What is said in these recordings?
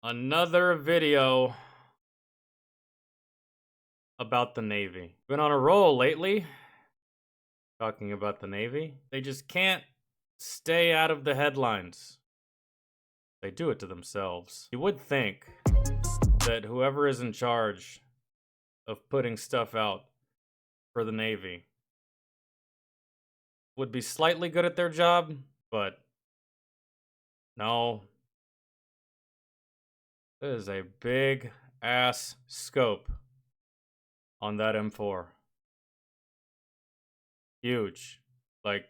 Another video about the Navy. Been on a roll lately, talking about the Navy. They just can't stay out of the headlines. They do it to themselves. You would think that whoever is in charge of putting stuff out for the Navy would be slightly good at their job, but no. There's a big ass scope on that M4. Huge. Like,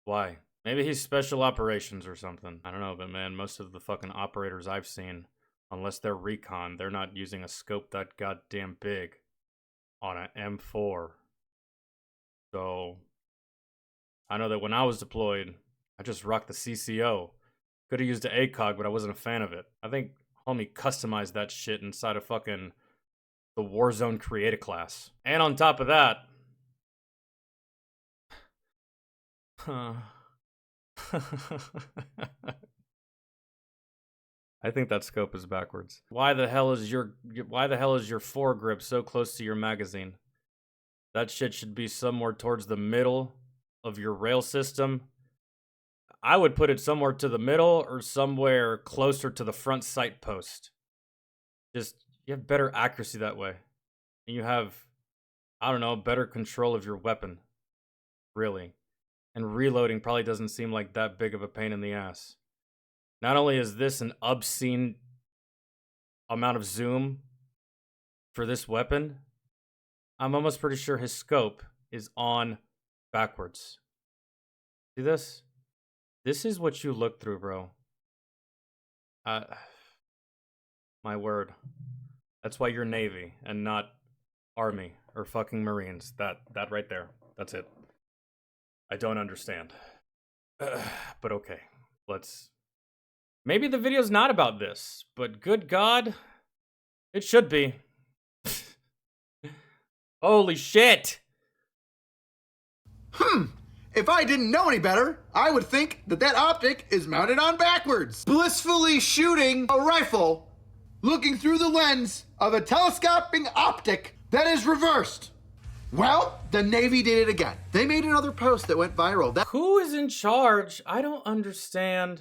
why? Maybe he's special operations or something. I don't know, but man, most of the fucking operators I've seen, unless they're recon, they're not using a scope that goddamn big on an M4. So, I know that when I was deployed, I just rocked the CCO. Could have used the ACOG, but I wasn't a fan of it. I think homie customized that shit inside of fucking the Warzone Create a class. And on top of that, I think that scope is backwards. Why the hell is your foregrip so close to your magazine? That shit should be somewhere towards the middle of your rail system. I would put it somewhere to the middle or somewhere closer to the front sight post. Just, you have better accuracy that way. And you have, I don't know, better control of your weapon. Really. And reloading probably doesn't seem like that big of a pain in the ass. Not only is this an obscene amount of zoom for this weapon, I'm almost pretty sure his scope is on backwards. See this? This is what you look through, bro. My word. That's why you're Navy and not Army or fucking Marines. That right there. That's it. I don't understand. But okay. Maybe the video's not about this, but good God, it should be. Holy shit! If I didn't know any better, I would think that that optic is mounted on backwards. Blissfully shooting a rifle, looking through the lens of a telescoping optic that is reversed. Well, the Navy did it again. They made another post that went viral. Who is in charge? I don't understand.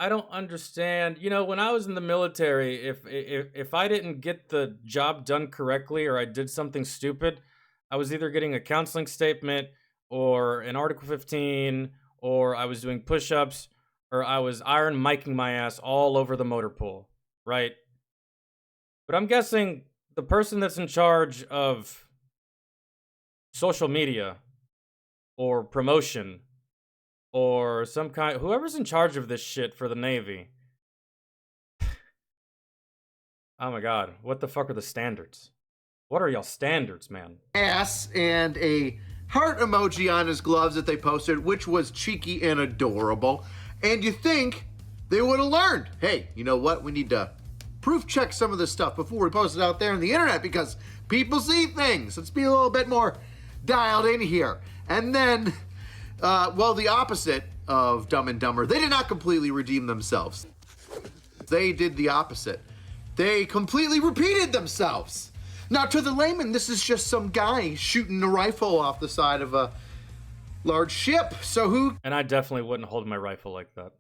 You know, when I was in the military, if I didn't get the job done correctly or I did something stupid, I was either getting a counseling statement or an Article 15, or I was doing push-ups, or I was iron miking my ass all over the motor pool, right? But I'm guessing the person that's in charge of social media or promotion or some kind, whoever's in charge of this shit for the Navy. Oh my God, what the fuck are the standards? What are y'all standards, man? Ass and a heart emoji on his gloves that they posted, which was cheeky and adorable. And you think they would have learned, hey, you know what? We need to proof check some of this stuff before we post it out there on the internet because people see things. Let's be a little bit more dialed in here. And then, the opposite of Dumb and Dumber, they did not completely redeem themselves. They did the opposite. They completely repeated themselves. Now, to the layman, this is just some guy shooting a rifle off the side of a large ship. So who? And I definitely wouldn't hold my rifle like that.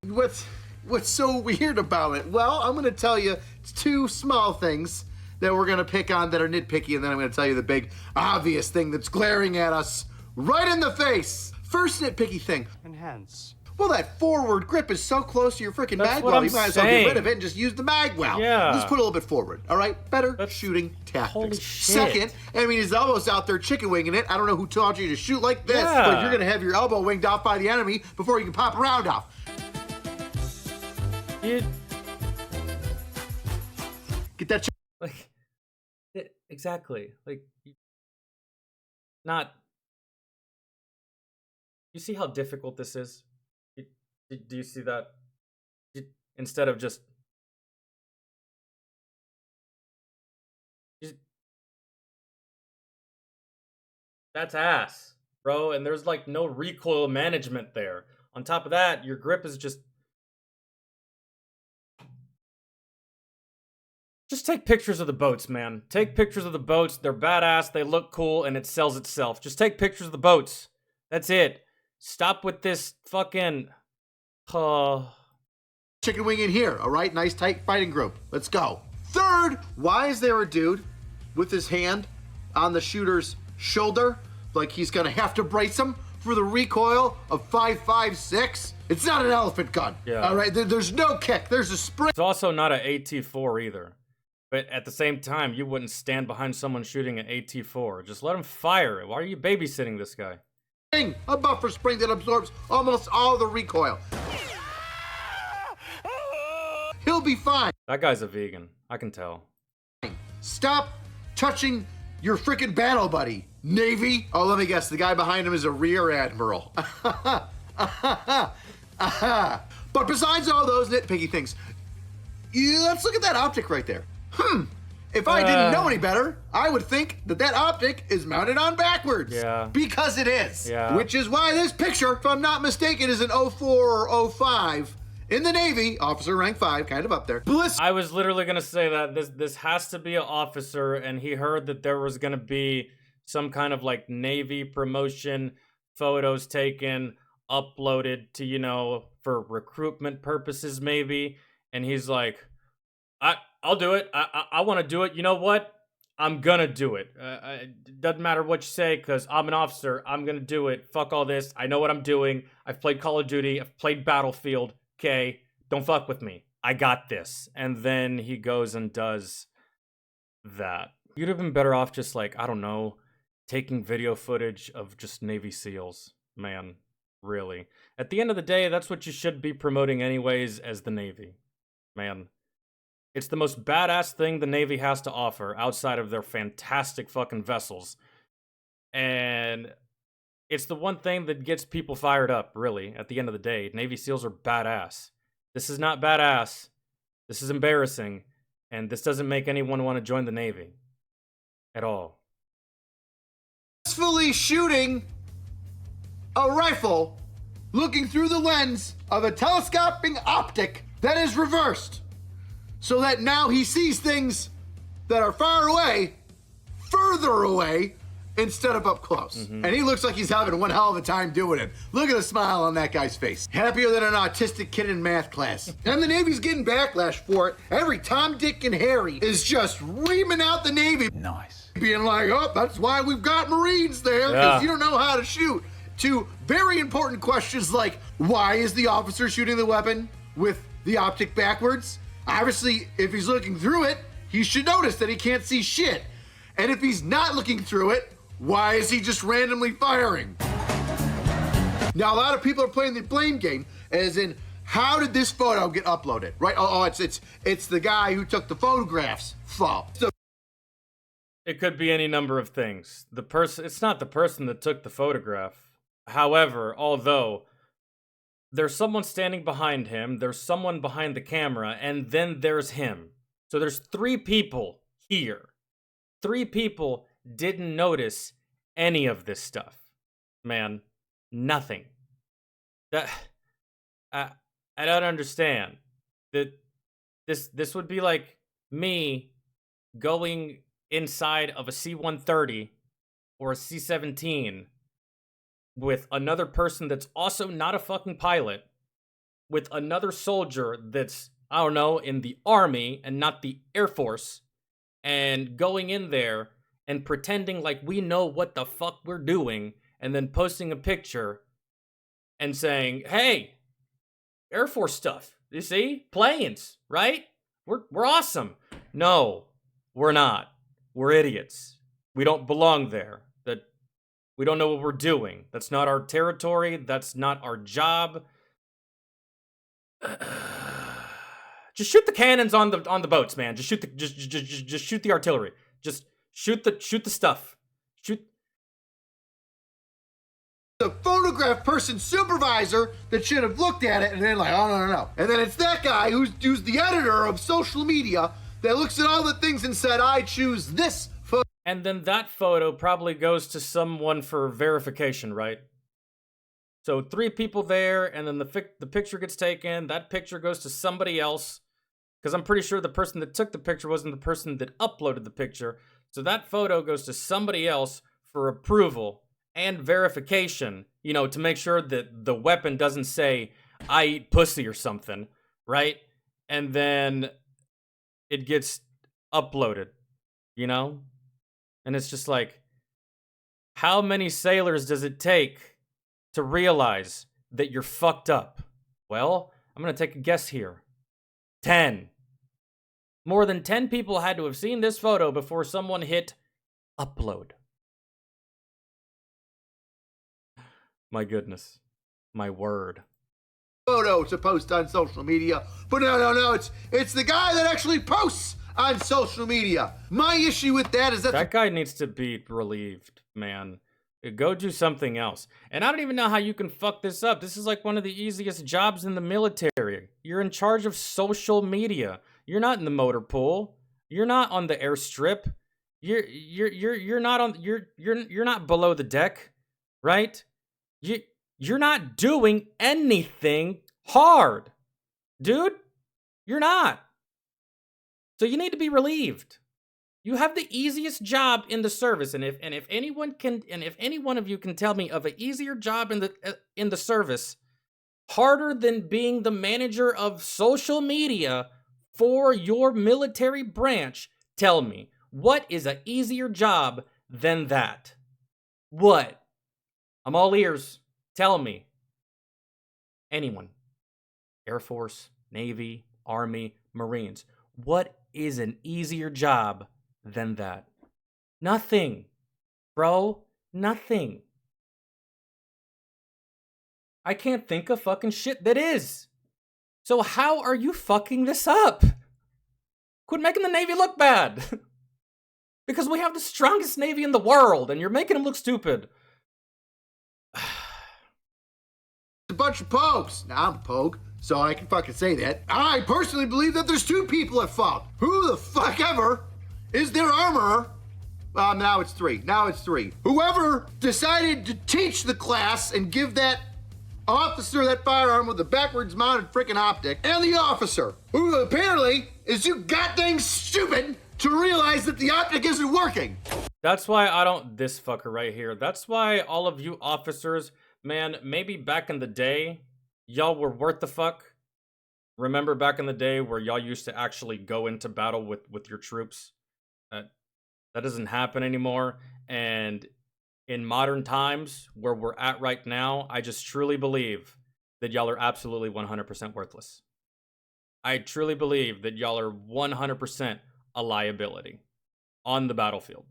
What's so weird about it? Well, I'm going to tell you two small things that we're going to pick on that are nitpicky, and then I'm going to tell you the big, obvious thing that's glaring at us right in the face. First nitpicky thing. Enhance. Well, that forward grip is so close to your freaking That's mag what well, I'm you might as well get saying. rid of it and just use the mag well. Yeah. Just put a little bit forward, all right? Better That's shooting tactics. holy shit. Second, I mean, his elbow's out there chicken winging it. I don't know who taught you to shoot like this, Yeah. but you're going to have your elbow winged off by the enemy before you can pop a round off. It, Get that like, exactly. Like, not. You see how difficult this is? Do you see that? Instead of just that's ass. bro, and there's like no recoil management there. On top of that, your grip is just take pictures of the boats, man. Take pictures of the boats. They're badass, they look cool, and it sells itself. Just take pictures of the boats. That's it. Stop with this fucking chicken wing in here, all right? Nice tight fighting group. Let's go. Third, why is there a dude with his hand on the shooter's shoulder like he's gonna have to brace him for the recoil of 5.56? It's not an elephant gun. Yeah. All right, there's no kick. There's a spring. It's also not an AT4 either. But at the same time, you wouldn't stand behind someone shooting an AT4. Just let him fire it. Why are you babysitting this guy? A buffer spring that absorbs almost all the recoil. He'll be fine. That guy's a vegan. I can tell. Stop touching your freaking battle buddy, Navy. Oh, let me guess. The guy behind him is a rear admiral. But besides all those nitpicky things, let's look at that optic right there. If I didn't know any better, I would think that that optic is mounted on backwards. Yeah. Because it is. Yeah. Which is why this picture, if I'm not mistaken, is an 04 or 05 in the Navy, officer rank 5, kind of up there. I was literally gonna say that this has to be an officer, and he heard that there was gonna be some kind of like Navy promotion, photos taken, uploaded to, you know, for recruitment purposes maybe, and he's like, I'll do it. I want to do it. You know what? I'm gonna do it. It doesn't matter what you say, because I'm an officer. I'm gonna do it. Fuck all this. I know what I'm doing. I've played Call of Duty. I've played Battlefield. Okay? Don't fuck with me. I got this. And then he goes and does that. You'd have been better off just like, I don't know, taking video footage of just Navy SEALs. Man, really. At the end of the day, that's what you should be promoting anyways as the Navy. Man. It's the most badass thing the Navy has to offer outside of their fantastic fucking vessels. And it's the one thing that gets people fired up, really, at the end of the day. Navy SEALs are badass. This is not badass. This is embarrassing. And this doesn't make anyone want to join the Navy. At all. Successfully shooting a rifle looking through the lens of a telescoping optic that is reversed. So that now he sees things that are far away, further away, instead of up close. And he looks like he's having one hell of a time doing it. Look at the smile on that guy's face. Happier than an autistic kid in math class. And the Navy's getting backlash for it. Every Tom, Dick, and Harry is just reaming out the Navy. Nice. Being like, oh, that's why we've got Marines there, because Yeah. you don't know how to shoot. To very important questions like, why is the officer shooting the weapon with the optic backwards? Obviously, if he's looking through it, he should notice that he can't see shit. And if he's not looking through it, why is he just randomly firing? Now, a lot of people are playing the blame game, as in, how did this photo get uploaded, right? It's the guy who took the photographs' fault. So It could be any number of things. It's not the person that took the photograph. However, although there's someone standing behind him, there's someone behind the camera, and then there's him. So there's 3 people here. 3 people didn't notice any of this stuff. Man, nothing. That I don't understand. That this would be like me going inside of a C-130 or a C-17 with another person that's also not a fucking pilot, with another soldier that's, I don't know, in the Army and not the Air Force, and going in there and pretending like we know what the fuck we're doing, and then posting a picture and saying, hey, Air Force stuff, you see? Planes, right? We're awesome. No, we're not. We're idiots. We don't belong there. We don't know what we're doing. That's not our territory. That's not our job. Just shoot the cannons on the boats, man. Just shoot just shoot the artillery. Just shoot the stuff. Shoot the photograph person supervisor that should have looked at it and then like, oh, no. And then it's that guy who's the editor of social media that looks at all the things and said, I choose this photo. And then that photo probably goes to someone for verification, right? So 3 people there, and then the picture gets taken. That picture goes to somebody else, because I'm pretty sure the person that took the picture wasn't the person that uploaded the picture. So that photo goes to somebody else for approval and verification, you know, to make sure that the weapon doesn't say, I eat pussy or something, right? And then it gets uploaded, you know? And it's just like, how many sailors does it take to realize that you're fucked up? Well, I'm gonna take a guess here. 10. More than 10 people had to have seen this photo before someone hit upload. My goodness. My word. Photo to post on social media, but no, it's the guy that actually posts on social media. My issue with that is that guy needs to be relieved, man. Go do something else. And I don't even know how you can fuck this up. This is like one of the easiest jobs in the military. You're in charge of social media. You're not in the motor pool. You're not on the airstrip. You're not below the deck, right? You're not doing anything hard, dude. You're not. So you need to be relieved. You have the easiest job in the service, and if any one of you can tell me of an easier job in the service, harder than being the manager of social media for your military branch, tell me, what is an easier job than that? What? I'm all ears. Tell me. Anyone. Air Force, Navy, Army, Marines. What is an easier job than that? Nothing. Bro, nothing. I can't think of fucking shit that is. So how are you fucking this up? Quit making the Navy look bad. Because we have the strongest Navy in the world, and you're making them look stupid. A bunch of pokes. Now I'm a poke, so I can fucking say that. I personally believe that there's 2 people at fault. Who the fuck ever is their armorer? Now it's 3. Whoever decided to teach the class and give that officer that firearm with the backwards mounted freaking optic, and the officer, who apparently is too goddamn stupid to realize that the optic isn't working. That's why I don't, this fucker right here. That's why all of you officers, man, maybe back in the day, y'all were worth the fuck. Remember back in the day where y'all used to actually go into battle with your troops? That doesn't happen anymore. And in modern times, where we're at right now, I just truly believe that y'all are absolutely 100% worthless. I truly believe that y'all are 100% a liability on the battlefield.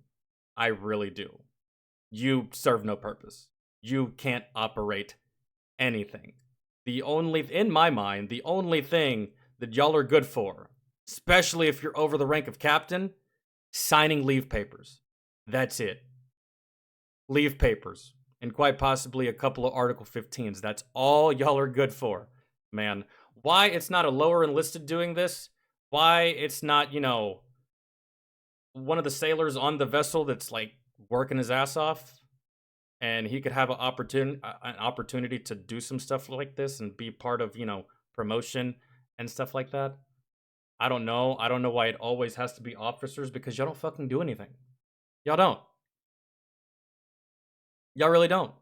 I really do. You serve no purpose. You can't operate anything. In my mind, the only thing that y'all are good for, especially if you're over the rank of captain, signing leave papers. That's it. Leave papers. And quite possibly a couple of Article 15s. That's all y'all are good for. Man, why it's not a lower enlisted doing this? Why it's not, one of the sailors on the vessel that's like working his ass off, and he could have an opportunity to do some stuff like this and be part of, promotion and stuff like that. I don't know. I don't know why it always has to be officers, because y'all don't fucking do anything. Y'all don't. Y'all really don't.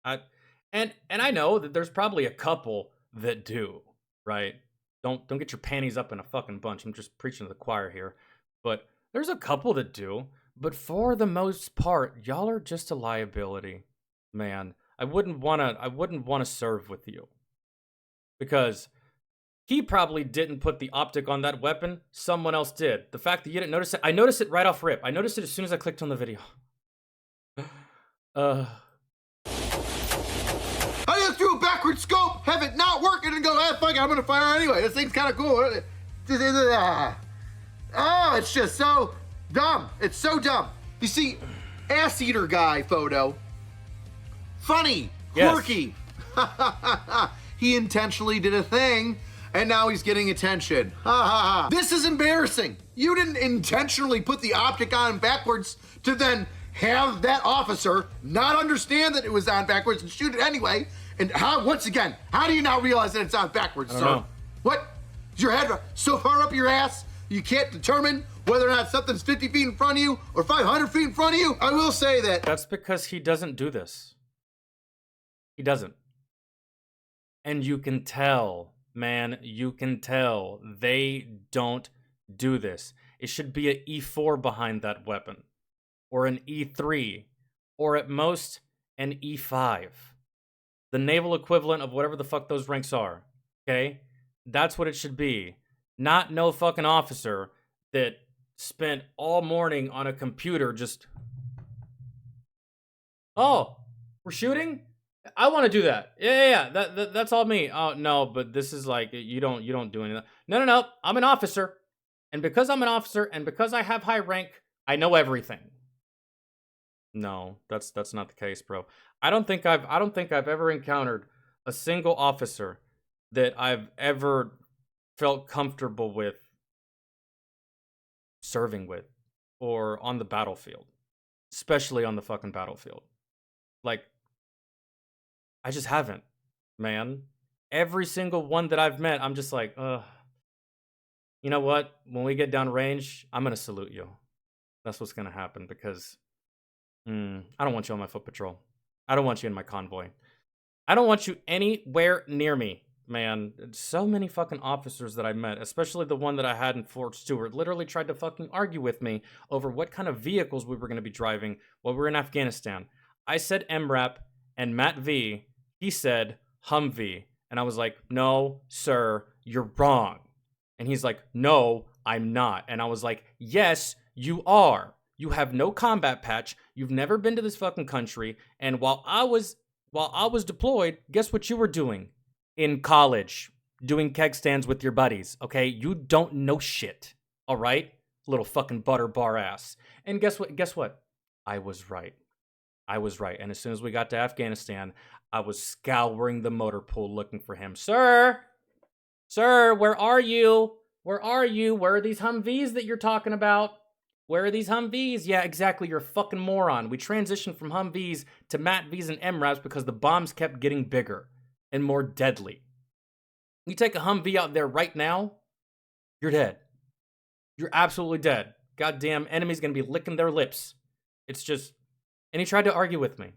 And I know that there's probably a couple that do, right? Don't get your panties up in a fucking bunch. I'm just preaching to the choir here. But there's a couple that do. But for the most part, y'all are just a liability, man. I wouldn't wanna serve with you. Because he probably didn't put the optic on that weapon. Someone else did. The fact that you didn't notice it, I noticed it right off rip. I noticed it as soon as I clicked on the video. I just do a backward scope, have it not working, and go, fuck it, I'm gonna fire anyway. This thing's kind of cool. Oh, it's just so dumb. It's so dumb. You see, ass eater guy photo. Funny, quirky. Yes. He intentionally did a thing and now he's getting attention. Ha ha ha. This is embarrassing. You didn't intentionally put the optic on backwards to then have that officer not understand that it was on backwards and shoot it anyway. And once again, how do you not realize that it's on backwards, sir? Know. What? Is your head so far up your ass you can't determine whether or not something's 50 feet in front of you or 500 feet in front of you? I will say that. That's because he doesn't do this. He doesn't. And you can tell, man, you can tell they don't do this. It should be an E4 behind that weapon, or an E3, or at most an E5. The naval equivalent of whatever the fuck those ranks are, okay? That's what it should be. Not no fucking officer that spent all morning on a computer just... Oh, we're shooting? I want to do that. Yeah. That's all me. Oh no, but this is like you don't do anything. No. I'm an officer, and because I'm an officer, and because I have high rank, I know everything. No, that's not the case, bro. I don't think I've ever encountered a single officer that I've ever felt comfortable with serving with, or on the battlefield, especially on the fucking battlefield. Like, I just haven't, man. Every single one that I've met, I'm just like, you know what? When we get down range, I'm gonna salute you. That's what's gonna happen, because I don't want you on my foot patrol. I don't want you in my convoy. I don't want you anywhere near me, man. So many fucking officers that I met, especially the one that I had in Fort Stewart, literally tried to fucking argue with me over what kind of vehicles we were gonna be driving while we were in Afghanistan. I said MRAP, and Matt V, he said Humvee. And I was like, no, sir, you're wrong. And he's like, no, I'm not. And I was like, yes, you are. You have no combat patch. You've never been to this fucking country. And while I was deployed, guess what you were doing? In college, doing keg stands with your buddies, okay? You don't know shit, all right? Little fucking butter bar ass. And guess what? I was right. And as soon as we got to Afghanistan, I was scouring the motor pool looking for him. Sir, where are you? Where are these Humvees that you're talking about? Where are these Humvees? Yeah, exactly. You're a fucking moron. We transitioned from Humvees to MATVs and MRAPs because the bombs kept getting bigger and more deadly. You take a Humvee out there right now, you're dead. You're absolutely dead. Goddamn enemy's gonna be licking their lips. It's just... And he tried to argue with me.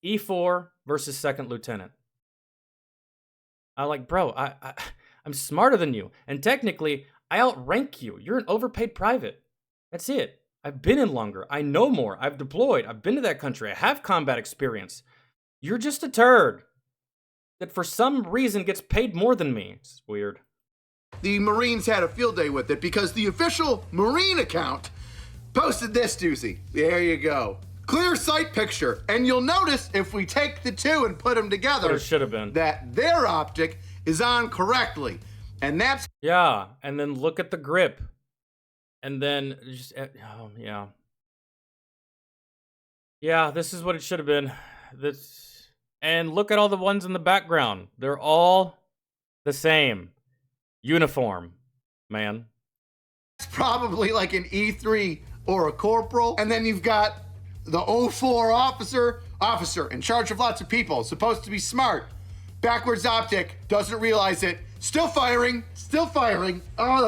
E4 versus second lieutenant. I'm like, bro, I'm smarter than you. And technically, I outrank you. You're an overpaid private. That's it. I've been in longer. I know more. I've deployed. I've been to that country. I have combat experience. You're just a turd that for some reason gets paid more than me. It's weird. The Marines had a field day with it because the official Marine account posted this doozy. There you go. Clear sight picture. And you'll notice if we take the two and put them together, it should have been that their optic is on correctly. And that's... Yeah, and then look at the grip. And then just, yeah. Yeah, this is what it should have been. And look at all the ones in the background. They're all the same. Uniform, man. It's probably like an E3 or a corporal. And then you've got the 04 officer in charge of lots of people, supposed to be smart. Backwards optic, doesn't realize it. Still firing. Oh,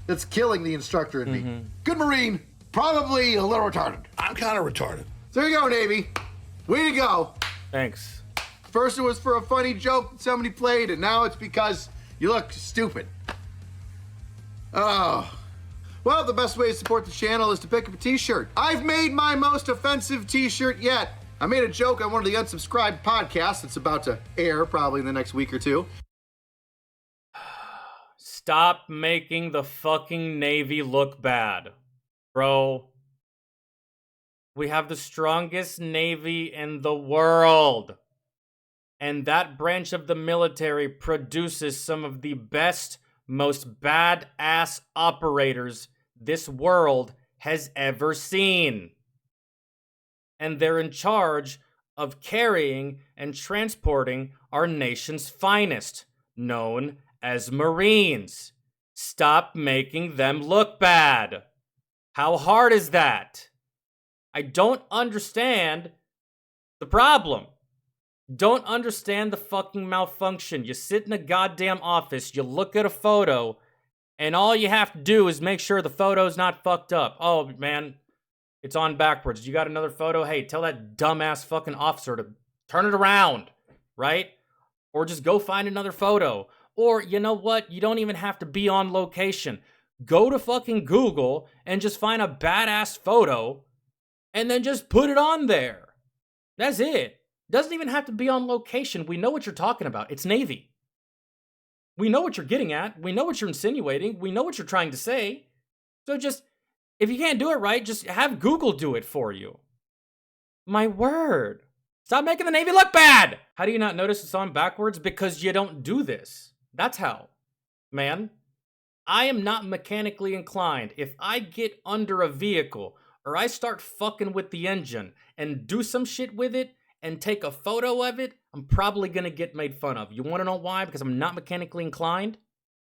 that's killing the instructor in me. Good Marine, probably a little retarded. I'm kind of retarded. So there you go, Navy. Way to go. Thanks. First it was for a funny joke that somebody played, and now it's because you look stupid. Oh. Well, the best way to support the channel is to pick up a t-shirt. I've made my most offensive t-shirt yet. I made a joke on one of the unsubscribed podcasts that's about to air probably in the next week or two. Stop making the fucking Navy look bad, bro. We have the strongest Navy in the world. And that branch of the military produces some of the best, most badass operators this world has ever seen. And they're in charge of carrying and transporting our nation's finest, known as Marines. Stop making them look bad. How hard is that? I don't understand the problem. Don't understand the fucking malfunction. You sit in a goddamn office, you look at a photo, and all you have to do is make sure the photo's not fucked up. Oh, man, it's on backwards. You got another photo? Hey, tell that dumbass fucking officer to turn it around, right? Or just go find another photo. Or, you know what? You don't even have to be on location. Go to fucking Google and just find a badass photo and then just put it on there. That's it. Doesn't even have to be on location. We know what you're talking about. It's Navy. We know what you're getting at. We know what you're insinuating. We know what you're trying to say. So just, if you can't do it right, just have Google do it for you. My word. Stop making the Navy look bad. How do you not notice it's on backwards? Because you don't do this. That's how. Man, I am not mechanically inclined. If I get under a vehicle or I start fucking with the engine and do some shit with it and take a photo of it, I'm probably gonna get made fun of. You wanna know why? Because I'm not mechanically inclined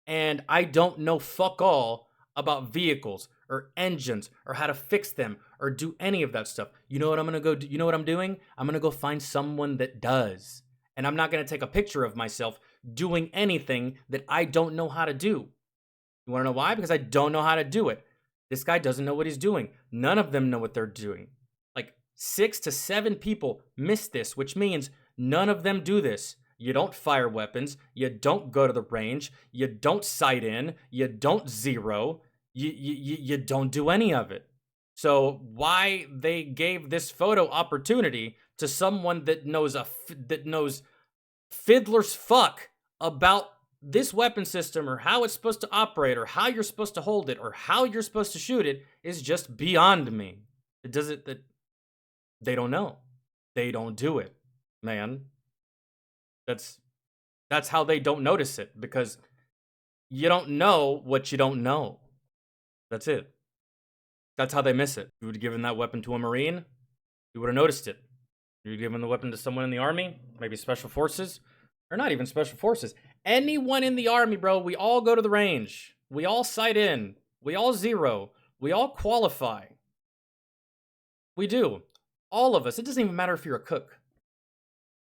and I don't know fuck all about vehicles or engines or how to fix them or do any of that stuff. You know what I'm gonna go do? You know what I'm doing? I'm gonna go find someone that does. And I'm not gonna take a picture of myself doing anything that I don't know how to do. You wanna know why? Because I don't know how to do it. This guy doesn't know what he's doing. None of them know what they're doing. Like 6 to 7 people miss this, which means none of them do this. You don't fire weapons. You don't go to the range. You don't sight in. You don't zero. You don't do any of it. So why they gave this photo opportunity to someone that knows fiddler's fuck about this weapon system or how it's supposed to operate or how you're supposed to hold it or how you're supposed to shoot it is just beyond me. That they don't know. They don't do it, man. That's how they don't notice it, because you don't know what you don't know. That's it. That's how they miss it. If you would have given that weapon to a Marine, you would have noticed it. If you would have given the weapon to someone in the Army, maybe Special Forces, or not even Special Forces. Anyone in the Army, bro, we all go to the range. We all sight in. We all zero. We all qualify. We do. All of us. It doesn't even matter if you're a cook.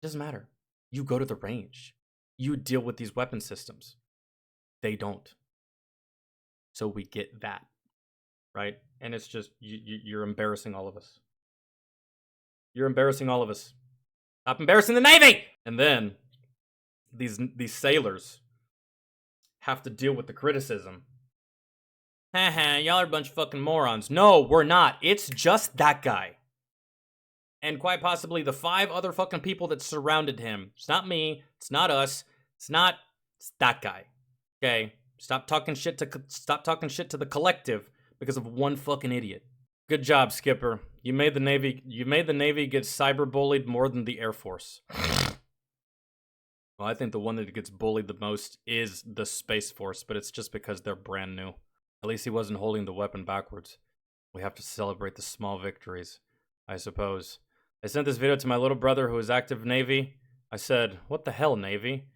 It doesn't matter. You go to the range. You deal with these weapon systems. They don't. So we get that, right? And it's just, you're embarrassing all of us. You're embarrassing all of us. Stop embarrassing the Navy! And then these sailors have to deal with the criticism. Haha, y'all are a bunch of fucking morons. No, we're not. It's just that guy. And quite possibly the 5 other fucking people that surrounded him. It's not me. It's not us. It's that guy. Okay? Stop talking shit to the collective because of one fucking idiot. Good job, Skipper. You made the Navy get cyberbullied more than the Air Force. Well, I think the one that gets bullied the most is the Space Force, but it's just because they're brand new. At least he wasn't holding the weapon backwards. We have to celebrate the small victories, I suppose. I sent this video to my little brother who is active Navy. I said, "What the hell, Navy?"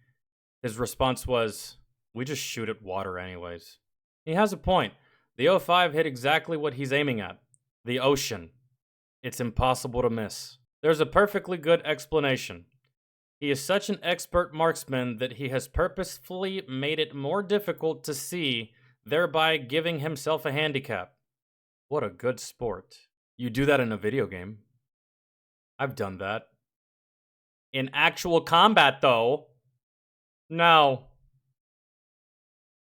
His response was, "We just shoot at water anyways." He has a point. The O5 hit exactly what he's aiming at. The ocean. It's impossible to miss. There's a perfectly good explanation. He is such an expert marksman that he has purposefully made it more difficult to see, thereby giving himself a handicap. What a good sport. You do that in a video game. I've done that. In actual combat, though, no.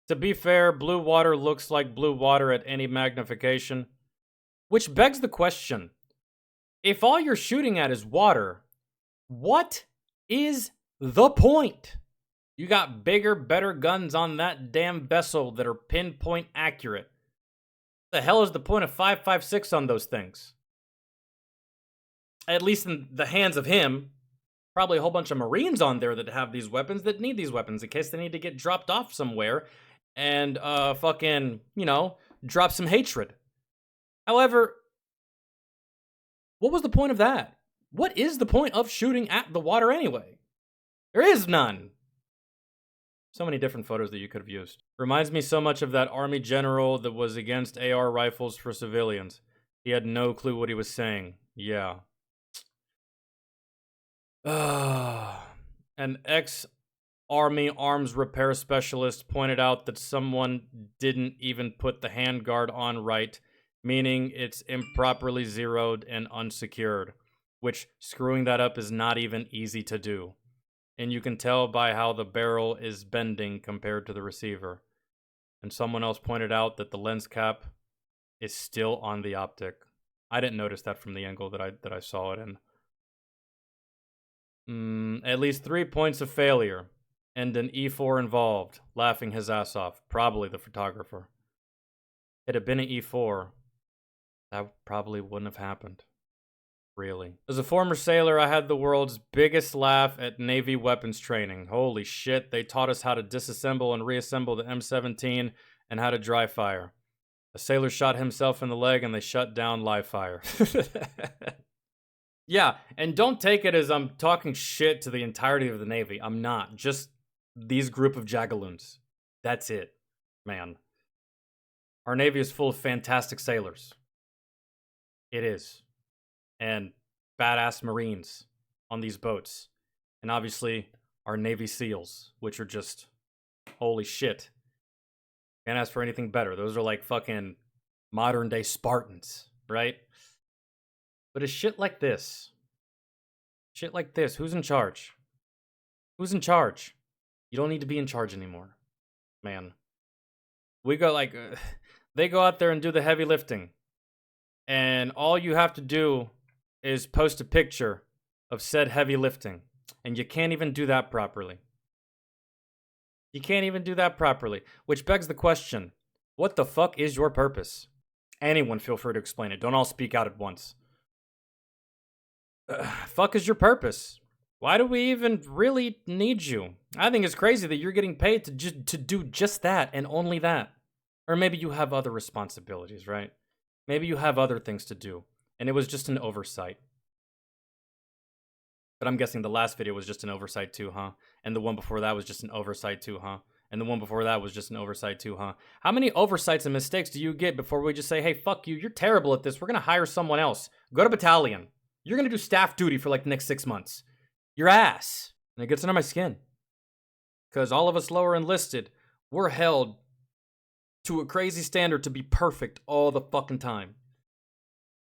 To be fair, blue water looks like blue water at any magnification. Which begs the question, if all you're shooting at is water, what is the point? You got bigger, better guns on that damn vessel that are pinpoint accurate. What the hell is the point of 5.56 on those things? At least in the hands of him. Probably a whole bunch of Marines on there that have these weapons, that need these weapons in case they need to get dropped off somewhere and fucking, drop some hatred. However, what was the point of that? What is the point of shooting at the water anyway? There is none. So many different photos that you could have used. Reminds me so much of that army general that was against AR rifles for civilians. He had no clue what he was saying. Yeah. An ex-army arms repair specialist pointed out that someone didn't even put the handguard on right, meaning it's improperly zeroed and unsecured, which screwing that up is not even easy to do. And you can tell by how the barrel is bending compared to the receiver. And someone else pointed out that the lens cap is still on the optic. I didn't notice that from the angle that I saw it in. At least 3 points of failure, and an E4 involved, laughing his ass off. Probably the photographer. Had it been an E4, that probably wouldn't have happened. Really. As a former sailor, I had the world's biggest laugh at Navy weapons training. Holy shit, they taught us how to disassemble and reassemble the M17 and how to dry fire. A sailor shot himself in the leg and they shut down live fire. Yeah, and don't take it as I'm talking shit to the entirety of the Navy. I'm not. Just these group of jagaloons. That's it, man. Our Navy is full of fantastic sailors. It is. And badass Marines on these boats. And obviously, our Navy SEALs, which are just, holy shit. Can't ask for anything better. Those are like fucking modern day Spartans, right? But it's shit like this. Shit like this. Who's in charge? Who's in charge? You don't need to be in charge anymore, man. We go like, they go out there and do the heavy lifting. And all you have to do is post a picture of said heavy lifting. And you can't even do that properly. You can't even do that properly. Which begs the question, what the fuck is your purpose? Anyone feel free to explain it. Don't all speak out at once. Fuck is your purpose? Why do we even really need you? I think it's crazy that you're getting paid to do just that and only that. Or maybe you have other responsibilities, right? Maybe you have other things to do. And it was just an oversight. But I'm guessing the last video was just an oversight too, huh? And the one before that was just an oversight too, huh? And the one before that was just an oversight too, huh? How many oversights and mistakes do you get before we just say, hey, fuck you, you're terrible at this, we're gonna hire someone else. Go to battalion. You're gonna do staff duty for like the next 6 months. Your ass. And it gets under my skin. Because all of us lower enlisted, we're held to a crazy standard to be perfect all the fucking time.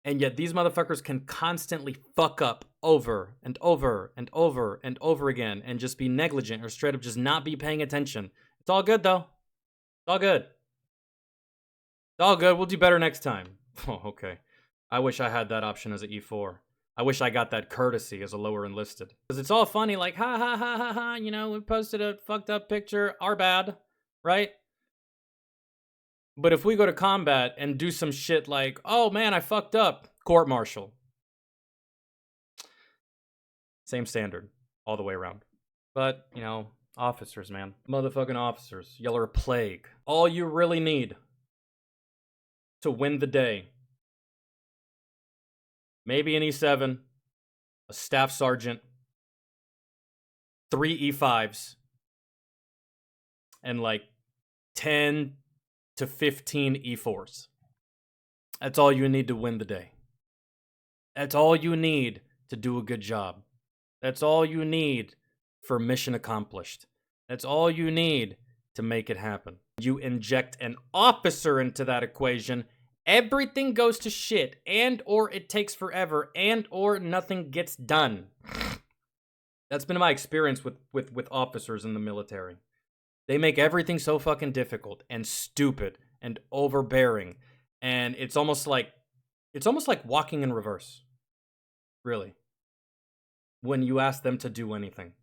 And yet these motherfuckers can constantly fuck up over and over and over and over again and just be negligent or straight up just not be paying attention. It's all good though. It's all good. It's all good. We'll do better next time. Oh, okay. I wish I had that option as an E4. I wish I got that courtesy as a lower enlisted. Because it's all funny, like, ha ha ha ha ha, you know, we posted a fucked up picture, our bad, right? But if we go to combat and do some shit like, oh man, I fucked up, court-martial. Same standard, all the way around. But, you know, officers, man. Motherfucking officers. Y'all are a plague. All you really need to win the day. Maybe an E7, a staff sergeant, 3 E5s, and like 10 to 15 E4s. That's all you need to win the day. That's all you need to do a good job. That's all you need for mission accomplished. That's all you need to make it happen. You inject an officer into that equation, everything goes to shit, and or it takes forever, and or nothing gets done. That's been my experience with officers in the military. They make everything so fucking difficult and stupid and overbearing, and it's almost like walking in reverse. Really. When you ask them to do anything.